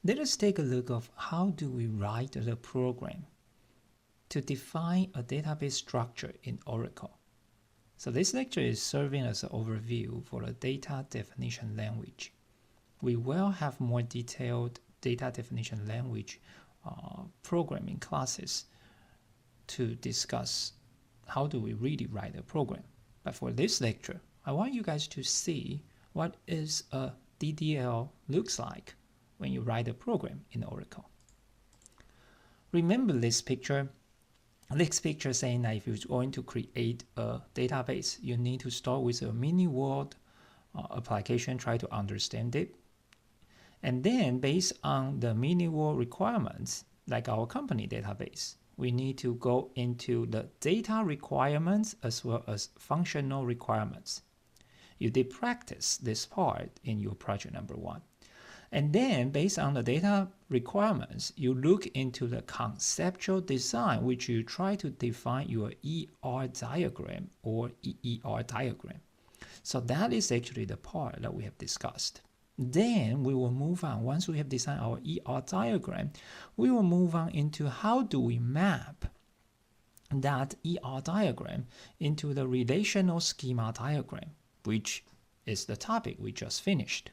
Let us take a look of how do we write the program to define a database structure in Oracle. So this lecture is serving as an overview for the data definition language. We will have more detailed data definition language programming classes to discuss how do we really write a program. But for this lecture, I want you guys to see what is a DDL looks like when you write a program in Oracle. Remember this picture? This picture saying that if you're going to create a database, you need to start with a mini world application, try to understand it. And then based on the mini world requirements, like our company database, we need to go into the data requirements as well as functional requirements. You did practice this part in your project number 1. And then based on the data requirements, you look into the conceptual design, which you try to define your ER diagram or EER diagram. So that is actually the part that we have discussed. Then we will move on. Once we have designed our ER diagram, we will move on into how do we map that ER diagram into the relational schema diagram, which is the topic we just finished.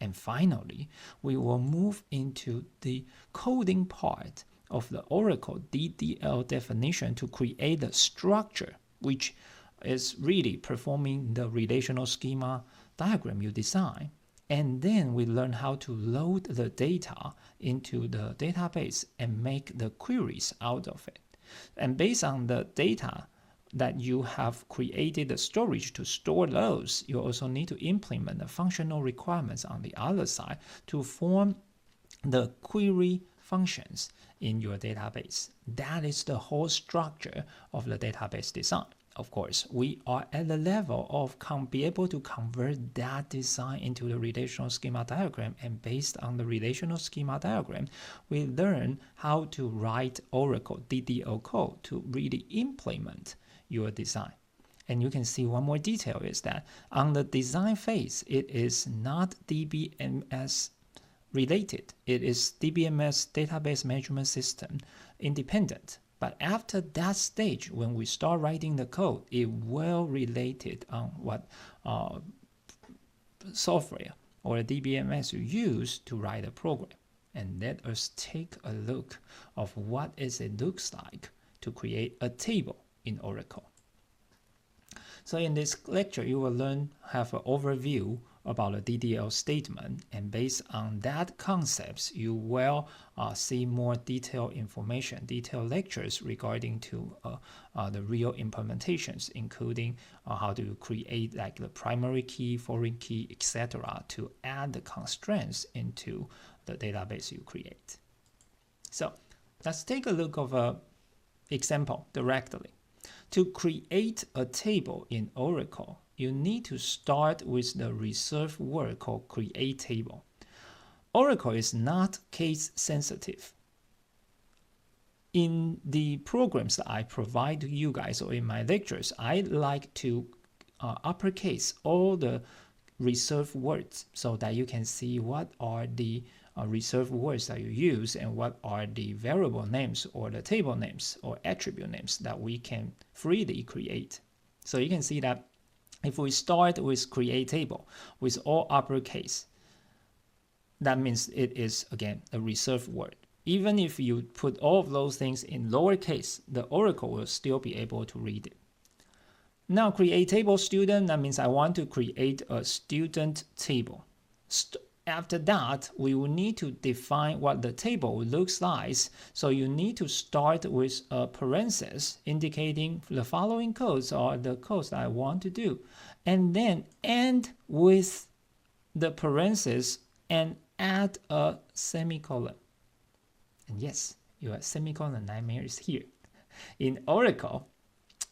And finally, we will move into the coding part of the Oracle DDL definition to create the structure, which is really performing the relational schema diagram you design. And then we learn how to load the data into the database and make the queries out of it. And based on the data that you have created the storage to store those, you also need to implement the functional requirements on the other side to form the query functions in your database. That is the whole structure of the database design. Of course, we are at the level of be able to convert that design into the relational schema diagram, and based on the relational schema diagram, we learn how to write Oracle DDL code to really implement your design. And you can see one more detail is that on the design phase, it is not DBMS related. It is DBMS database management system independent. But after that stage, when we start writing the code, it will relate it on what software or DBMS you use to write a program. And let us take a look of what it looks like to create a table in Oracle. So in this lecture, you will have an overview about a DDL statement, and based on that concepts, you will see more detailed information, detailed lectures regarding to the real implementations, including how to create like the primary key, foreign key, etc. to add the constraints into the database you create. So let's take a look of an example directly. To create a table in Oracle, you need to start with the reserved word called create table. Oracle is not case sensitive. In the programs that I provide to you guys or in my lectures, I like to uppercase all the reserved words so that you can see what are the reserved words that you use and what are the variable names or the table names or attribute names that we can freely create. So you can see that if we start with create table with all uppercase, that means it is again a reserved word. Even if you put all of those things in lowercase, the Oracle will still be able to read it. Now create table student, that means I want to create a student table. After that, we will need to define what the table looks like. So you need to start with a parenthesis indicating the following codes are the codes that I want to do. And then end with the parenthesis and add a semicolon. And yes, your semicolon nightmare is here. In Oracle,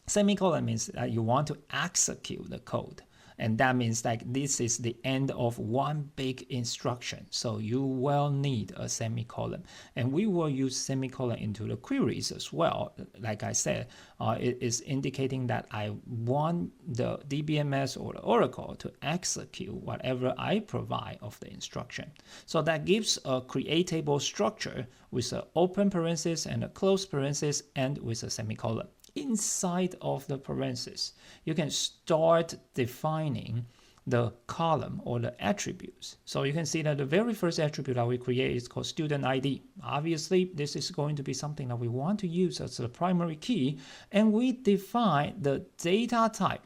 semicolon means that you want to execute the code. And that means like this is the end of one big instruction. So you will need a semicolon. And we will use semicolon into the queries as well. Like I said, it is indicating that I want the DBMS or the Oracle to execute whatever I provide of the instruction. So that gives a creatable structure with an open parenthesis and a closed parenthesis and with a semicolon. Inside of the parenthesis, you can start defining the column or the attributes. So you can see that the very first attribute that we create is called student ID. Obviously, this is going to be something that we want to use as the primary key, and we define the data type.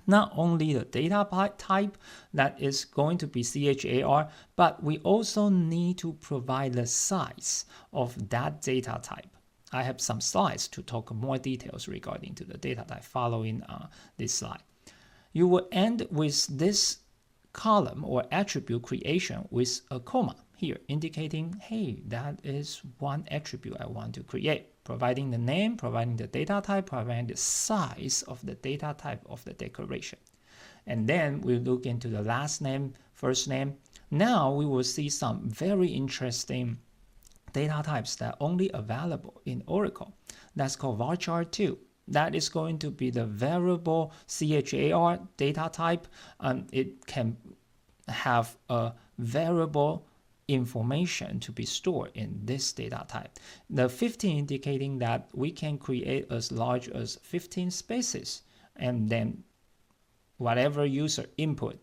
Not only the data type that is going to be CHAR, but we also need to provide the size of that data type. I have some slides to talk more details regarding to the data type following this slide. You will end with this column or attribute creation with a comma here, indicating, hey, that is one attribute I want to create, providing the name, providing the data type, providing the size of the data type of the declaration. And then we look into the last name, first name. Now we will see some very interesting data types that are only available in Oracle. That's called varchar2. That is going to be the variable CHAR data type. It can have a variable information to be stored in this data type. The 15 indicating that we can create as large as 15 spaces, and then whatever user input,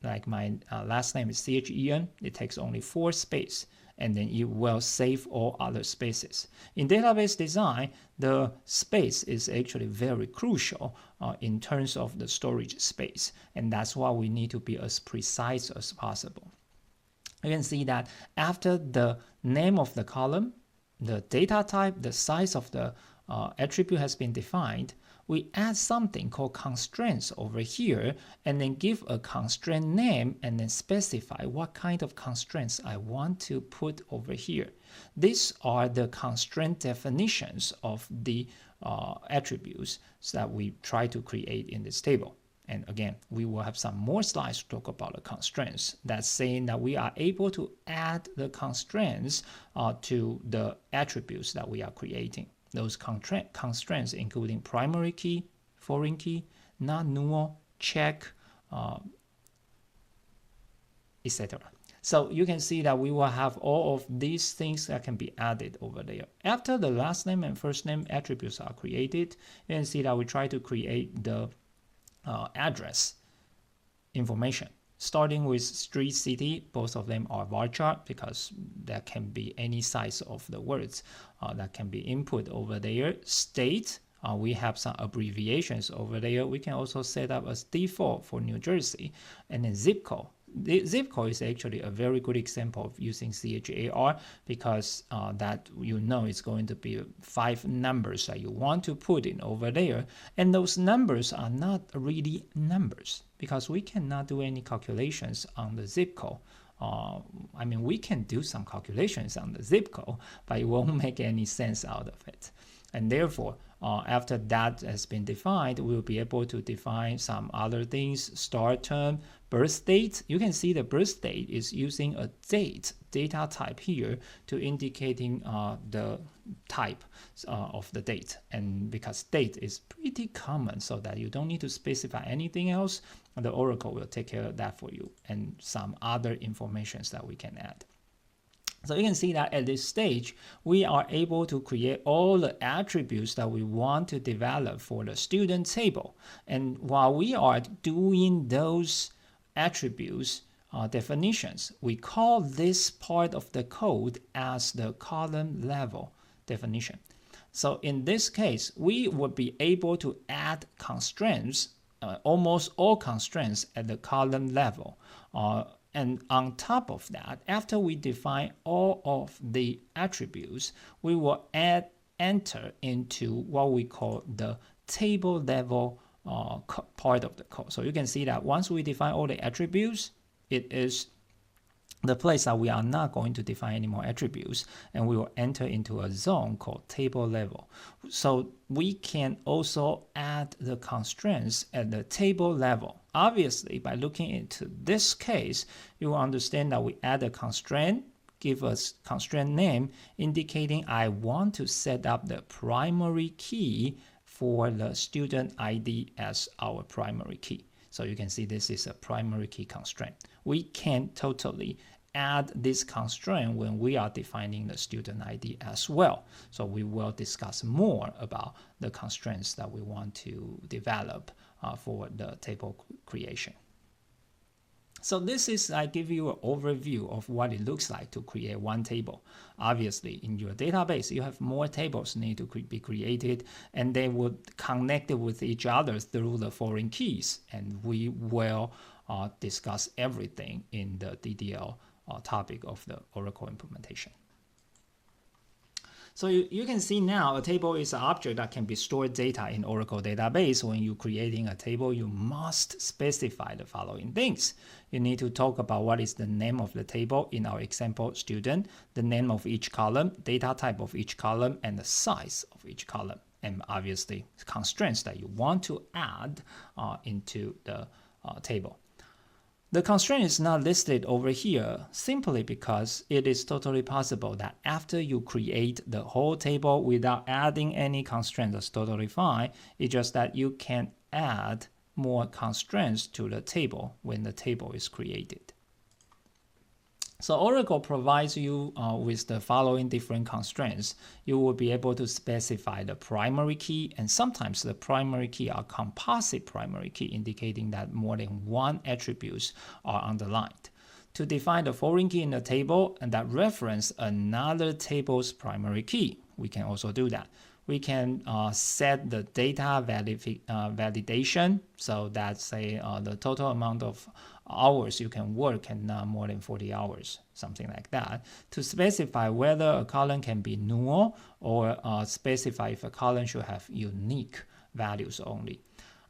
like my last name is CHEN, it takes only 4 space, and then it will save all other spaces. In database design, the space is actually very crucial in terms of the storage space, and that's why we need to be as precise as possible. You can see that after the name of the column, the data type, the size of the attribute has been defined, we add something called constraints over here, and then give a constraint name and then specify what kind of constraints I want to put over here. These are the constraint definitions of the attributes that we try to create in this table. And again, we will have some more slides to talk about the constraints. That's saying that we are able to add the constraints to the attributes that we are creating. Those constraints including primary key, foreign key, non-null, check, etc. So you can see that we will have all of these things that can be added over there. After the last name and first name attributes are created, you can see that we try to create the address information. Starting with street, city, both of them are varchar because there can be any size of the words that can be input over there. State, we have some abbreviations over there. We can also set up as default for New Jersey. And then zip code. The zip code is actually a very good example of using CHAR because that you know it's going to be 5 numbers that you want to put in over there, and those numbers are not really numbers because we cannot do any calculations on the zip code. I mean, we can do some calculations on the zip code, but it won't make any sense out of it. And therefore, after that has been defined, we'll be able to define some other things, start term, birth date. You can see the birth date is using a date data type here to indicating the type of the date. And because date is pretty common, so that you don't need to specify anything else, the Oracle will take care of that for you and some other informations that we can add. So you can see that at this stage, we are able to create all the attributes that we want to develop for the student table. And while we are doing those attributes definitions, we call this part of the code as the column level definition. So in this case, we would be able to add constraints, almost all constraints at the column level. And on top of that, after we define all of the attributes, we will enter into what we call the table level part of the code. So you can see that once we define all the attributes, it is the place that we are not going to define any more attributes, and we will enter into a zone called table level. So we can also add the constraints at the table level. Obviously, by looking into this case, you will understand that we add a constraint, give us constraint name, indicating I want to set up the primary key for the student ID as our primary key. So you can see this is a primary key constraint. We can totally add this constraint when we are defining the student ID as well. So we will discuss more about the constraints that we want to develop for the table creation. So this is, I give you an overview of what it looks like to create one table. Obviously, in your database, you have more tables need to be created, and they would connect with each other through the foreign keys. And we will discuss everything in the DDL topic of the Oracle implementation. So you can see now a table is an object that can be stored data in Oracle database. When you're creating a table, you must specify the following things. You need to talk about what is the name of the table, in our example student, the name of each column, data type of each column, and the size of each column. And obviously constraints that you want to add into the table. The constraint is not listed over here simply because it is totally possible that after you create the whole table without adding any constraint, that's totally fine. It's just that you can add more constraints to the table when the table is created. So Oracle provides you with the following different constraints. You will be able to specify the primary key, and sometimes the primary key are composite primary key, indicating that more than one attributes are underlined. To define the foreign key in the table and that reference another table's primary key, we can also do that. We can set the data validation, so that say the total amount of hours you can work and not more than 40 hours, something like that, to specify whether a column can be null or specify if a column should have unique values only.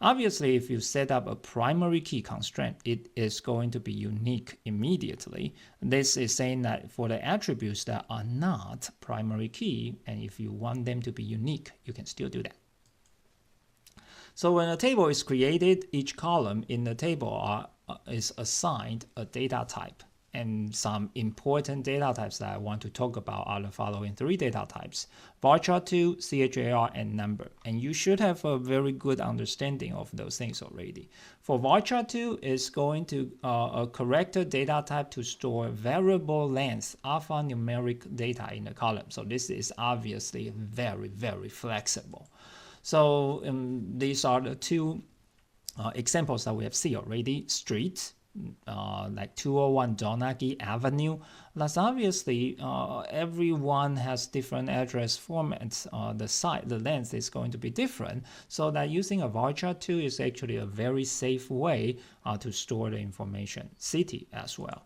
Obviously, if you set up a primary key constraint, it is going to be unique immediately. This is saying that for the attributes that are not primary key, and if you want them to be unique, you can still do that. So when a table is created, each column in the table is assigned a data type. And some important data types that I want to talk about are the following three data types: varchar2, char, and number. And you should have a very good understanding of those things already. For varchar2, is going to a character data type to store variable length alphanumeric data in the column. So this is obviously very, very flexible. So these are the two examples that we have seen already. Street, like 201 Donaghy Avenue. That's obviously everyone has different address formats. The length is going to be different, so that using a varchar2 is actually a very safe way to store the information. City as well.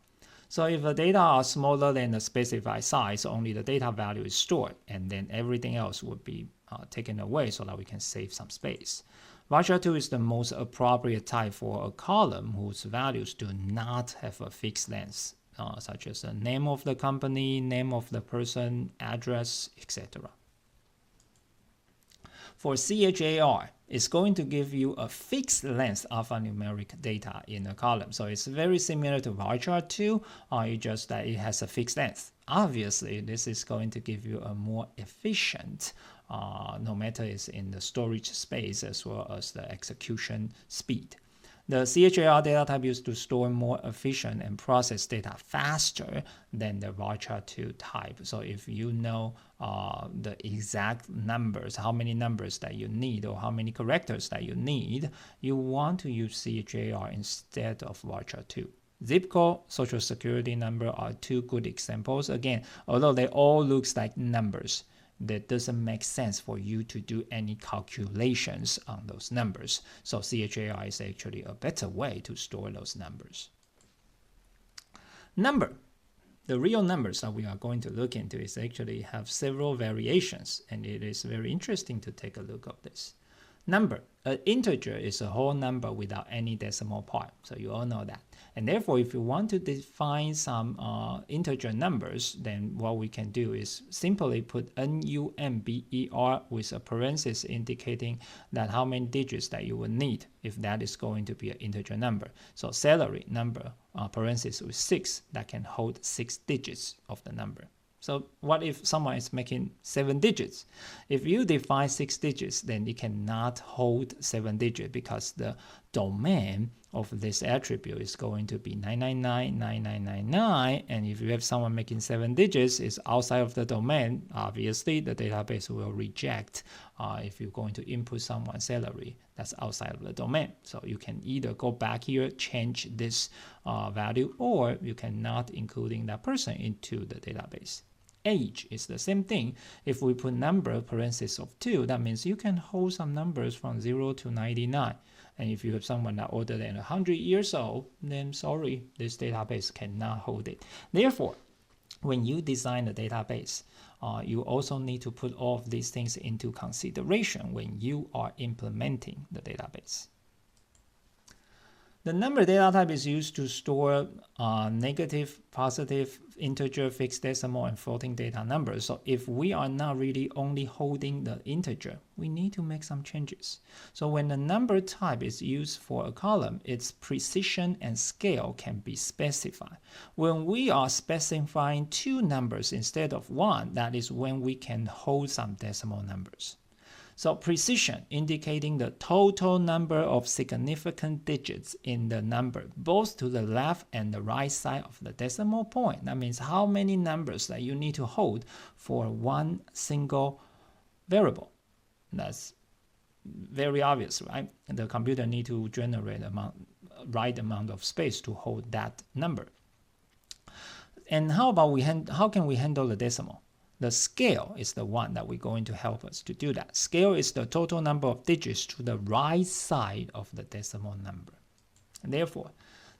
So if the data are smaller than the specified size, only the data value is stored, and then everything else would be taken away so that we can save some space. Varchar2 is the most appropriate type for a column whose values do not have a fixed length, such as the name of the company, name of the person, address, etc. For char, it's going to give you a fixed length alphanumeric data in a column. So it's very similar to varchar2, it's just that it has a fixed length. Obviously, this is going to give you a more efficient, no matter it's in the storage space as well as the execution speed. The char data type used to store more efficient and process data faster than the varchar2 type. So if you know the exact numbers, how many numbers that you need or how many characters that you need, you want to use char instead of varchar2. Zip code, social security number are two good examples. Again, although they all look like numbers, that doesn't make sense for you to do any calculations on those numbers. So char is actually a better way to store those numbers. Number. The real numbers that we are going to look into is actually have several variations, and it is very interesting to take a look at this. Number, an integer is a whole number without any decimal part. So you all know that. And therefore, if you want to define some integer numbers, then what we can do is simply put number with a parenthesis indicating that how many digits that you will need if that is going to be an integer number. So salary number, parenthesis with 6, that can hold 6 digits of the number. So what if someone is making 7 digits? If you define 6 digits, then it cannot hold 7 digits because the domain of this attribute is going to be 9999999, and if you have someone making 7 digits is outside of the domain, obviously the database will reject if you're going to input someone's salary that's outside of the domain. So you can either go back here, change this value, or you cannot including that person into the database. Age is the same thing. If we put number parenthesis of 2, that means you can hold some numbers from 0 to 99. And if you have someone that older than 100 years old, then sorry, this database cannot hold it. Therefore, when you design a database, you also need to put all of these things into consideration when you are implementing the database. The number data type is used to store negative, positive, integer, fixed decimal, and floating data numbers. So if we are not really only holding the integer, we need to make some changes. So when the number type is used for a column, its precision and scale can be specified. When we are specifying 2 numbers instead of 1, that is when we can hold some decimal numbers. So precision, indicating the total number of significant digits in the number, both to the left and the right side of the decimal point. That means how many numbers that you need to hold for one single variable. That's very obvious, right? And the computer need to generate right amount of space to hold that number. And how about how can we handle the decimal? The scale is the one that we're going to help us to do that. Scale is the total number of digits to the right side of the decimal number. And therefore,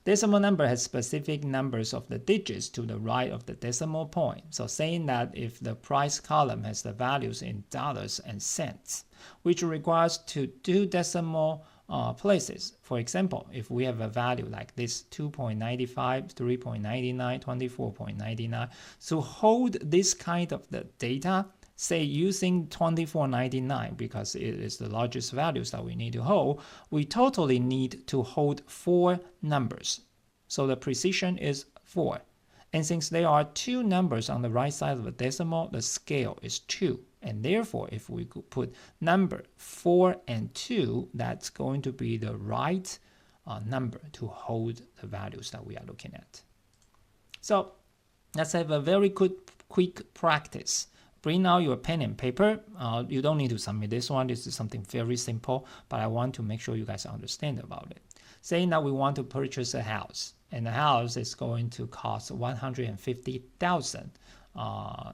decimal number has specific numbers of the digits to the right of the decimal point. So saying that if the price column has the values in dollars and cents, which requires 2 decimal places. For example, if we have a value like this 2.95, 3.99, 24.99, to hold this kind of the data, say using 24.99 because it is the largest values that we need to hold, we totally need to hold 4 numbers. So the precision is 4. And since there are 2 numbers on the right side of the decimal, the scale is 2. And therefore, if we could put number 4 and 2, that's going to be the right number to hold the values that we are looking at. So let's have a very quick practice. Bring out your pen and paper. You don't need to submit this one. This is something very simple, but I want to make sure you guys understand about it. Saying that we want to purchase a house, and the house is going to cost $150,000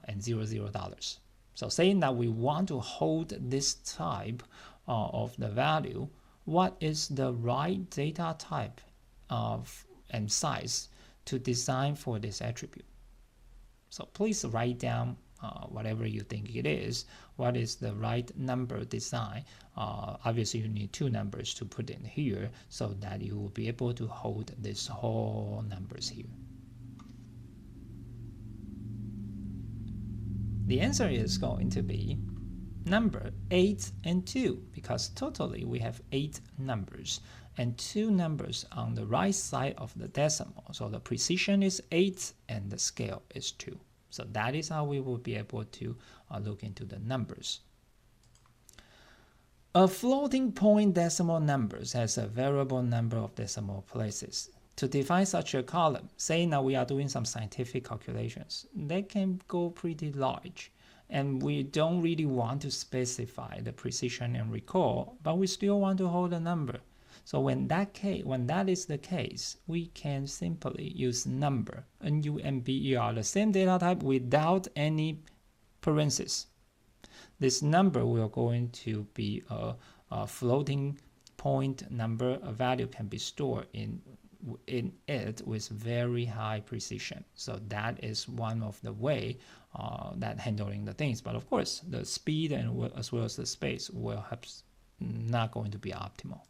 and $00. So saying that we want to hold this type of the value, what is the right data type and size to design for this attribute? So please write down whatever you think it is. What is the right number design? Obviously, you need 2 numbers to put in here so that you will be able to hold this whole numbers here. The answer is going to be number 8 and 2, because totally we have 8 numbers and 2 numbers on the right side of the decimal. So the precision is 8 and the scale is 2. So that is how we will be able to look into the numbers. A floating point decimal numbers has a variable number of decimal places. To define such a column, say now we are doing some scientific calculations, they can go pretty large, and we don't really want to specify the precision and recall, but we still want to hold a number. So when that is the case, we can simply use number, number, the same data type without any parentheses. This number will going to be a floating point number. A value can be stored in it with very high precision. So that is one of the way that handling the things. But of course, the speed and as well as the space will not going to be optimal.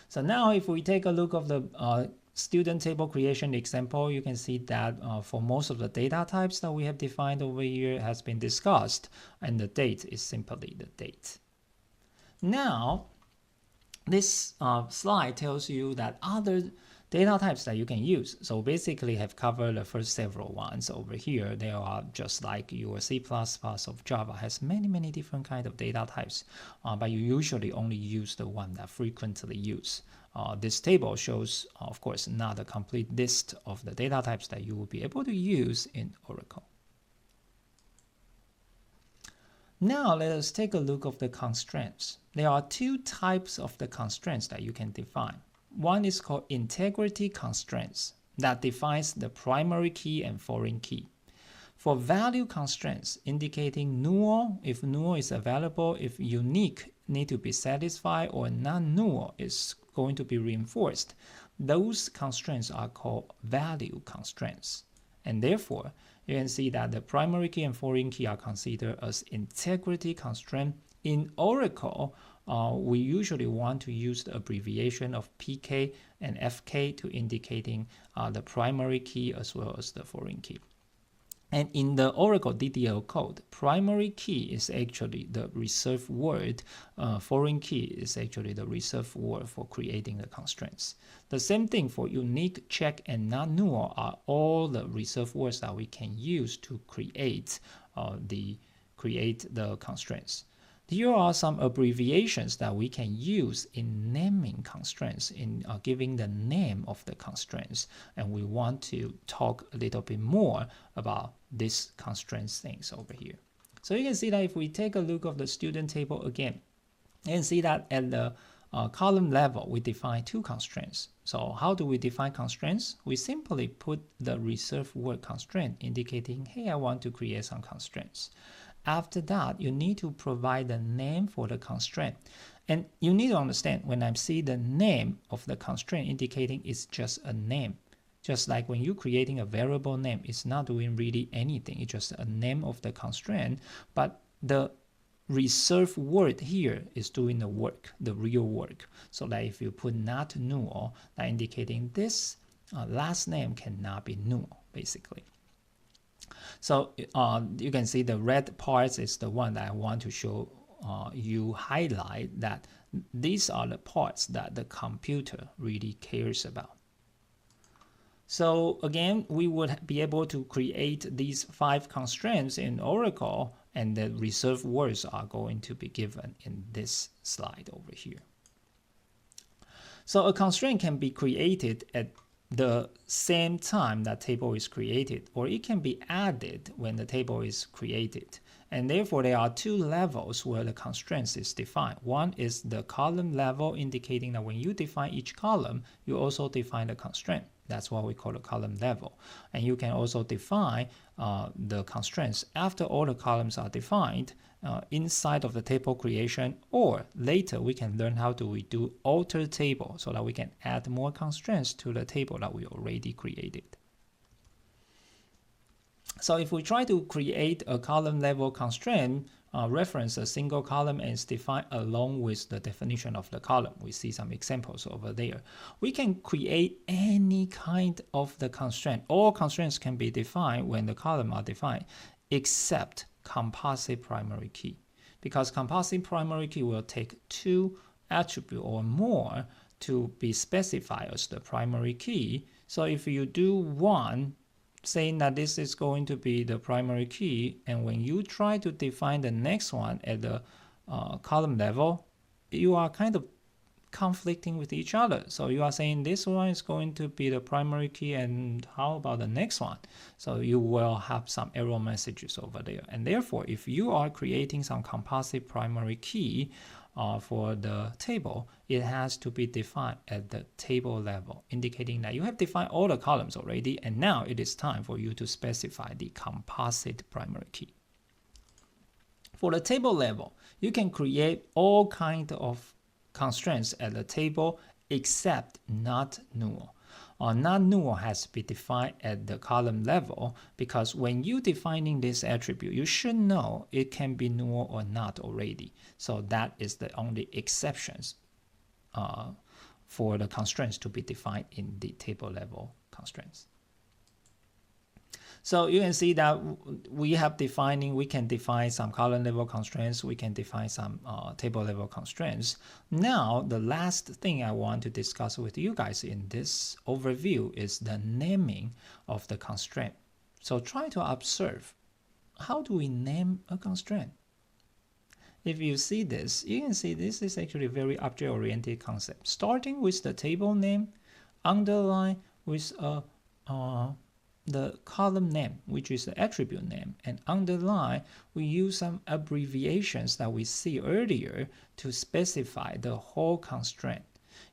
So now if we take a look of the student table creation example, you can see that for most of the data types that we have defined over here has been discussed, and the date is simply the date. Now, this slide tells you that other data types that you can use. So basically have covered the first several ones over here. They are just like your C++ of Java has many different kind of data types, but you usually only use the one that frequently used. This table shows, of course, not a complete list of the data types that you will be able to use in Oracle. Now let us take a look of the constraints. There are two types of the constraints that you can define. One is called integrity constraints that defines the primary key and foreign key. For value constraints indicating null, if null is available, if unique need to be satisfied, or non-null is going to be reinforced, those constraints are called value constraints. And therefore, you can see that the primary key and foreign key are considered as integrity constraint. In Oracle, we usually want to use the abbreviation of PK and FK to indicating the primary key as well as the foreign key. And in the Oracle DDL code, primary key is actually the reserved word. Foreign key is actually the reserved word for creating the constraints. The same thing for unique, check, and non-null are all the reserved words that we can use to create the constraints. Here are some abbreviations that we can use in naming constraints, in giving the name of the constraints. And we want to talk a little bit more about these constraints things over here. So you can see that if we take a look of the student table again, you can see that at the column level, we define two constraints. So how do we define constraints? We simply put the reserved word constraint indicating, hey, I want to create some constraints. After that, you need to provide the name for the constraint. And you need to understand, when I see the name of the constraint indicating it's just a name, just like when you're creating a variable name, it's not doing really anything. It's just a name of the constraint, but the reserved word here is doing the work, the real work. So that if you put not null, that indicating this last name cannot be null, basically. So you can see the red parts is the one that I want to show you highlight that these are the parts that the computer really cares about. So again, we would be able to create these 5 constraints in Oracle, and the reserved words are going to be given in this slide over here. So a constraint can be created at the same time that table is created, or it can be added when the table is created. And therefore, there are 2 levels where the constraints is defined. One is the column level, indicating that when you define each column, you also define the constraint. That's what we call the column level. And you can also define the constraints after all the columns are defined inside of the table creation, or later we can learn how do we do alter table so that we can add more constraints to the table that we already created. So if we try to create a column level constraint, reference a single column and it's defined along with the definition of the column. We see some examples over there. We can create any kind of the constraint. All constraints can be defined when the column are defined, except composite primary key. Because composite primary key will take 2 attributes or more to be specified as the primary key. So if you do 1, saying that this is going to be the primary key, and when you try to define the next one at the column level, you are kind of conflicting with each other. So you are saying this one is going to be the primary key, and how about the next one? So you will have some error messages over there. And therefore, if you are creating some composite primary key for the table, it has to be defined at the table level, indicating that you have defined all the columns already, and now it is time for you to specify the composite primary key. For the table level, you can create all kinds of constraints at the table except not null. not null has to be defined at the column level, because when you defining this attribute, you should know it can be null or not already. So that is the only exceptions for the constraints to be defined in the table level constraints. So you can see that we can define some column level constraints, we can define some table level constraints. Now, the last thing I want to discuss with you guys in this overview is the naming of the constraint. So try to observe, how do we name a constraint? If you see this, you can see this is actually a very object-oriented concept. Starting with the table name, underline with the column name, which is the attribute name, and underline, we use some abbreviations that we see earlier to specify the whole constraint.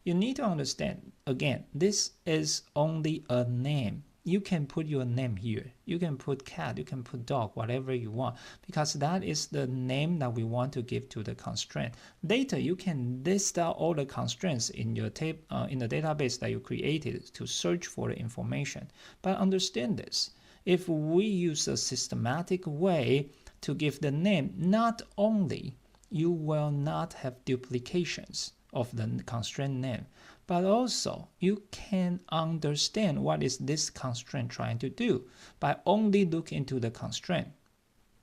You need to understand, again, this is only a name. You can put your name here. You can put cat, you can put dog, whatever you want, because that is the name that we want to give to the constraint. Later, you can list out all the constraints in your in the database that you created to search for the information. But understand this, if we use a systematic way to give the name, not only you will not have duplications of the constraint name, but also you can understand what is this constraint trying to do by only looking into the constraint.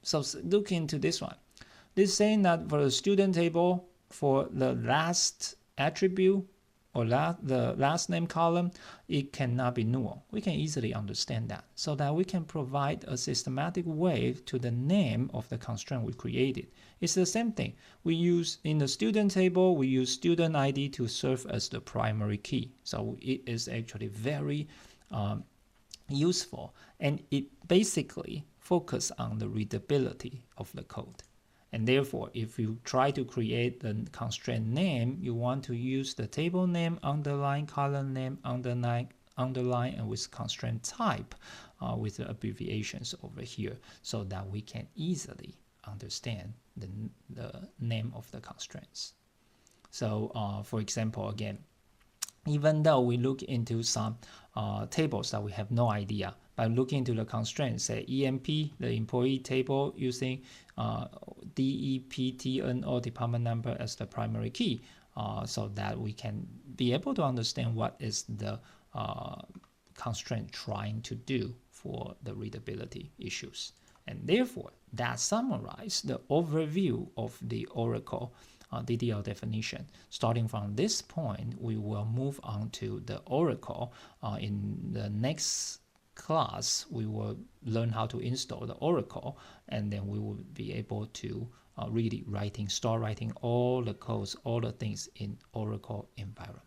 So look into this one. This is saying that for the student table, for the last attribute or the last name column, it cannot be null. We can easily understand that, so that we can provide a systematic way to the name of the constraint we created. It's the same thing. We use in the student table, we use student ID to serve as the primary key. So it is actually very useful, and it basically focuses on the readability of the code. And therefore, if you try to create the constraint name, you want to use the table name, underline, column name, underline, and with constraint type with the abbreviations over here, so that we can easily understand the name of the constraints. So for example, again, even though we look into some tables that we have no idea, by looking into the constraints, say EMP, the employee table, using DEPTNO, department number, as the primary key, so that we can be able to understand what is the constraint trying to do for the readability issues. And therefore, that summarizes the overview of the Oracle DDL definition. Starting from this point, we will move on to the Oracle. In the next class, we will learn how to install the Oracle, and then we will be able to really start writing all the codes, all the things in Oracle environment.